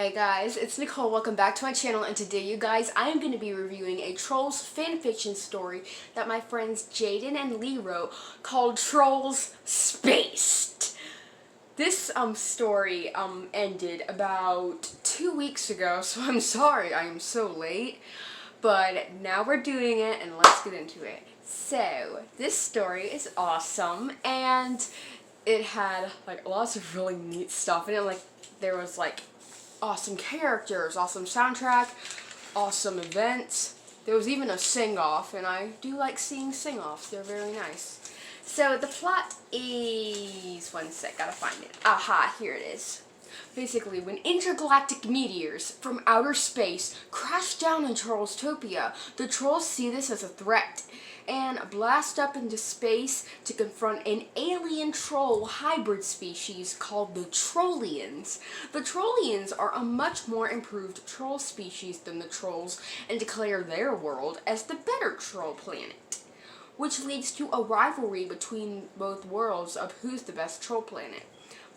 Hey guys, it's Nicole. Welcome back to my channel, and today, you guys, I am going to be reviewing a Trolls fanfiction story that my friends Jaden and Lee wrote called Trolls Spaced. This story ended about 2 weeks ago, so I'm sorry I am so late, but now we're doing it and let's get into it. So, this story is awesome, and it had like lots of really neat stuff in it. Like, there was like awesome characters, awesome soundtrack, awesome events. There was even a sing-off, and I do like seeing sing-offs. They're very nice. So the plot is, one sec, gotta find it. Aha, here it is. Basically, when intergalactic meteors from outer space crash down in Trollstopia, the trolls see this as a threat and blast up into space to confront an alien troll hybrid species called the trollians. The trollians are a much more improved troll species than the trolls and declare their world as the better troll planet, which leads to a rivalry between both worlds of who's the best troll planet.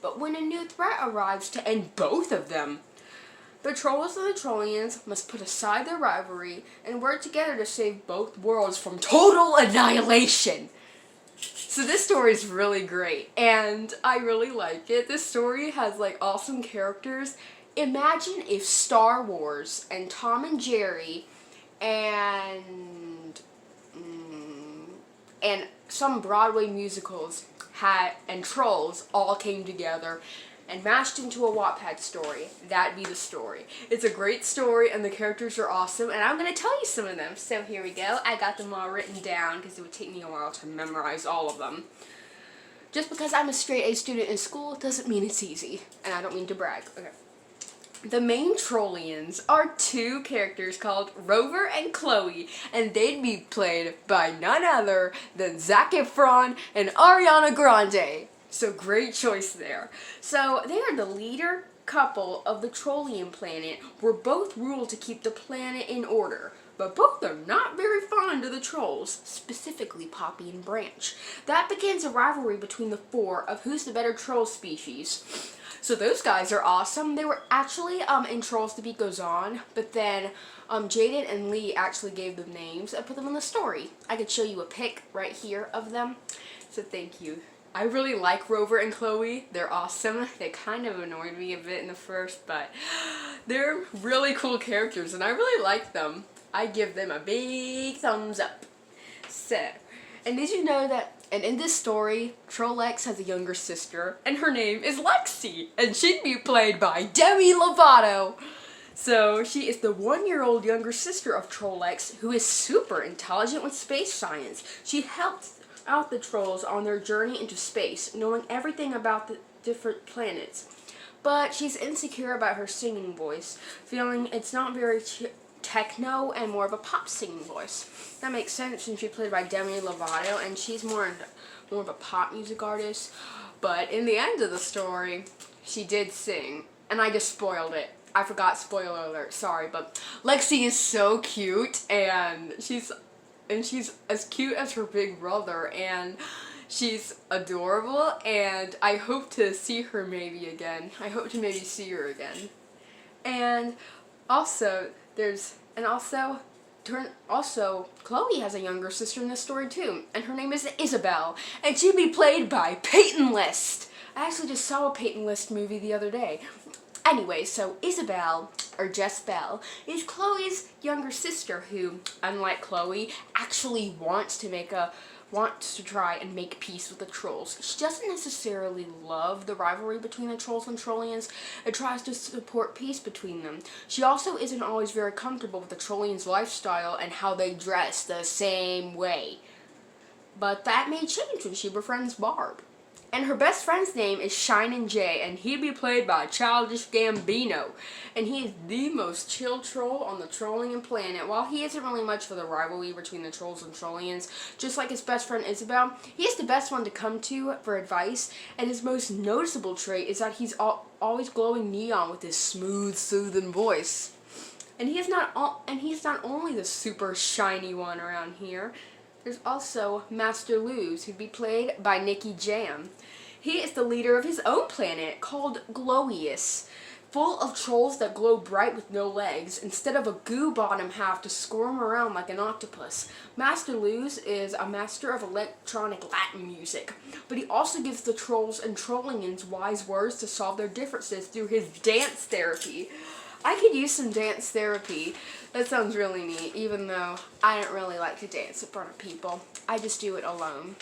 But when a new threat arrives to end both of them, the trolls and the trollians must put aside their rivalry and work together to save both worlds from total annihilation. So this story is really great, and I really like it. This story has like awesome characters. Imagine if Star Wars and Tom and Jerry and some Broadway musicals and Trolls all came together and mashed into a Wattpad story. That'd be the story. It's a great story, and the characters are awesome, and I'm going to tell you some of them. So here we go. I got them all written down because it would take me a while to memorize all of them. Just because I'm a straight A student in school doesn't mean it's easy, and I don't mean to brag. Okay. The main trollians are two characters called Rover and Chloe, and they'd be played by none other than Zac Efron and Ariana Grande. So great choice there. So they are the leader couple of the Trollian planet, where both rule to keep the planet in order. But both are not very fond of the trolls, specifically Poppy and Branch. That begins a rivalry between the four of who's the better troll species. So those guys are awesome. They were actually in Trolls The Beat Goes On, but then Jaden and Lee actually gave them names and put them in the story. I could show you a pic right here of them, so thank you. I really like Rover and Chloe. They're awesome. They kind of annoyed me a bit in the first, but they're really cool characters, and I really like them. I give them a big thumbs up. So, and did you know that, and in this story, Trollex has a younger sister, and her name is Lexi, and she'd be played by Demi Lovato. So, she is the 1-year-old younger sister of Trollex, who is super intelligent with space science. She helped out the trolls on their journey into space, knowing everything about the different planets. But she's insecure about her singing voice, feeling it's not very techno and more of a pop singing voice. That makes sense since she's played by Demi Lovato, and she's more of a pop music artist. But in the end of the story, she did sing, and I just spoiled it. I forgot, spoiler alert, sorry, but Lexi is so cute, and she's as cute as her big brother, and she's adorable, and I hope to see her maybe again. I hope to maybe see her again. And also, Chloe has a younger sister in this story too, and her name is Isabel, and she'd be played by Peyton List. I actually just saw a Peyton List movie the other day. Anyway, so Isabel, or Jess Bell, is Chloe's younger sister who, unlike Chloe, actually wants to try and make peace with the trolls. She doesn't necessarily love the rivalry between the trolls and trollians, and tries to support peace between them. She also isn't always very comfortable with the trollians' lifestyle and how they dress the same way. But that may change when she befriends Barb. And her best friend's name is Shinin' Jay, and he'd be played by Childish Gambino. And he is the most chill troll on the Trollian planet. While he isn't really much for the rivalry between the trolls and trollians, just like his best friend Isabel, he is the best one to come to for advice, and his most noticeable trait is that he's always glowing neon with his smooth, soothing voice. And he's not only the super shiny one around here. There's also Master Luz, who'd be played by Nicky Jam. He is the leader of his own planet called Glowius. full of trolls that glow bright with no legs, instead of a goo bottom half to squirm around like an octopus. Master Luz is a master of electronic Latin music, but he also gives the trolls and trollians wise words to solve their differences through his dance therapy. I could use some dance therapy. That sounds really neat, even though I don't really like to dance in front of people. I just do it alone.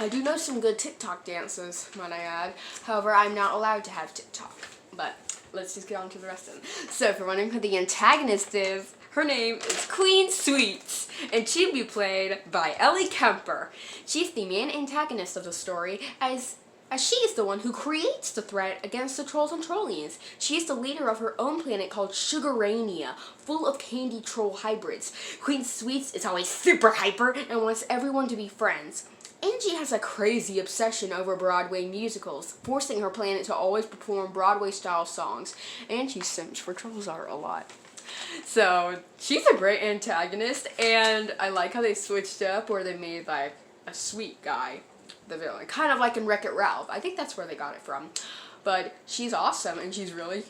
I do know some good TikTok dances, might I add. However, I'm not allowed to have TikTok. But let's just get on to the rest of them. So if you're wondering who the antagonist is, her name is Queen Sweets, and she'd be played by Ellie Kemper. She's the main antagonist of the story, as she is the one who creates the threat against the trolls and trollians. She is the leader of her own planet called Sugarania, full of candy troll hybrids. Queen Sweets is always super hyper and wants everyone to be friends. Angie has a crazy obsession over Broadway musicals, forcing her planet to always perform Broadway-style songs, and she simps for trolls art a lot. So, she's a great antagonist, and I like how they switched up where they made, like, a sweet guy the villain. Kind of like in Wreck-It Ralph. I think that's where they got it from. But she's awesome, and she's really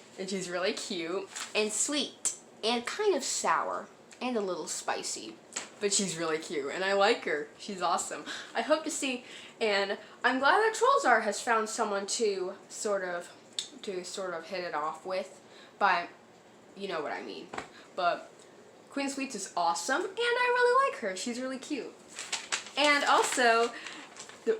cute, and sweet, and kind of sour, and a little spicy. But she's really cute, and I like her. She's awesome. I hope to see, and I'm glad that Trolls Art has found someone to sort of hit it off with, but you know what I mean. But Queen Sweets is awesome, and I really like her. She's really cute. And also, the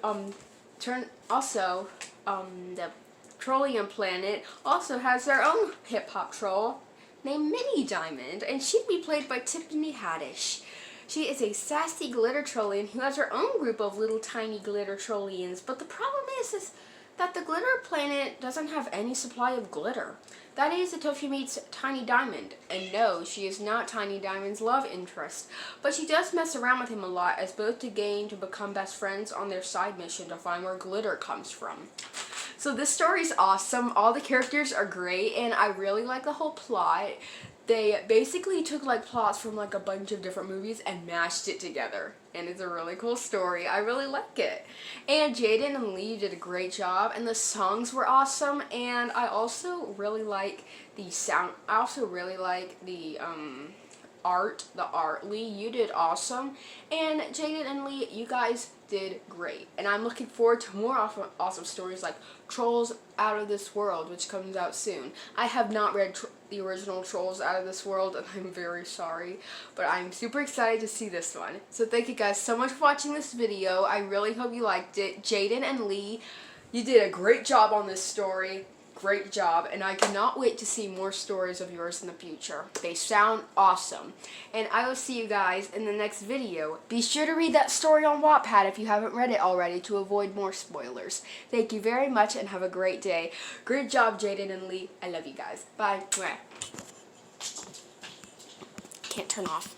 Trollian planet also has their own hip-hop troll named Minnie Diamond, and she'd be played by Tiffany Haddish. She is a sassy glitter trollian who has her own group of little tiny glitter trollians, but the problem is that the glitter planet doesn't have any supply of glitter. That is until she meets Tiny Diamond, and no, she is not Tiny Diamond's love interest, but she does mess around with him a lot as both become best friends on their side mission to find where glitter comes from. So this story's awesome. All the characters are great, and I really like the whole plot. They basically took like plots from like a bunch of different movies and mashed it together. And it's a really cool story. I really like it. And Jaden and Lee did a great job, and the songs were awesome, and I also really like the sound. I also really like the art. Lee, you did awesome. And Jaden and Lee, you guys did great. And I'm looking forward to more awesome stories like Trolls Out of This World, which comes out soon. I have not read the original Trolls Out of This World, and I'm very sorry, but I'm super excited to see this one. So thank you guys so much for watching this video. I really hope you liked it. Jaden and Lee, you did a great job on this story. Great job, and I cannot wait to see more stories of yours in the future. They sound awesome. And I will see you guys in the next video. Be sure to read that story on Wattpad if you haven't read it already to avoid more spoilers. Thank you very much and have a great day. Great job, Jaden and Lee. I love you guys. Bye. Can't turn off.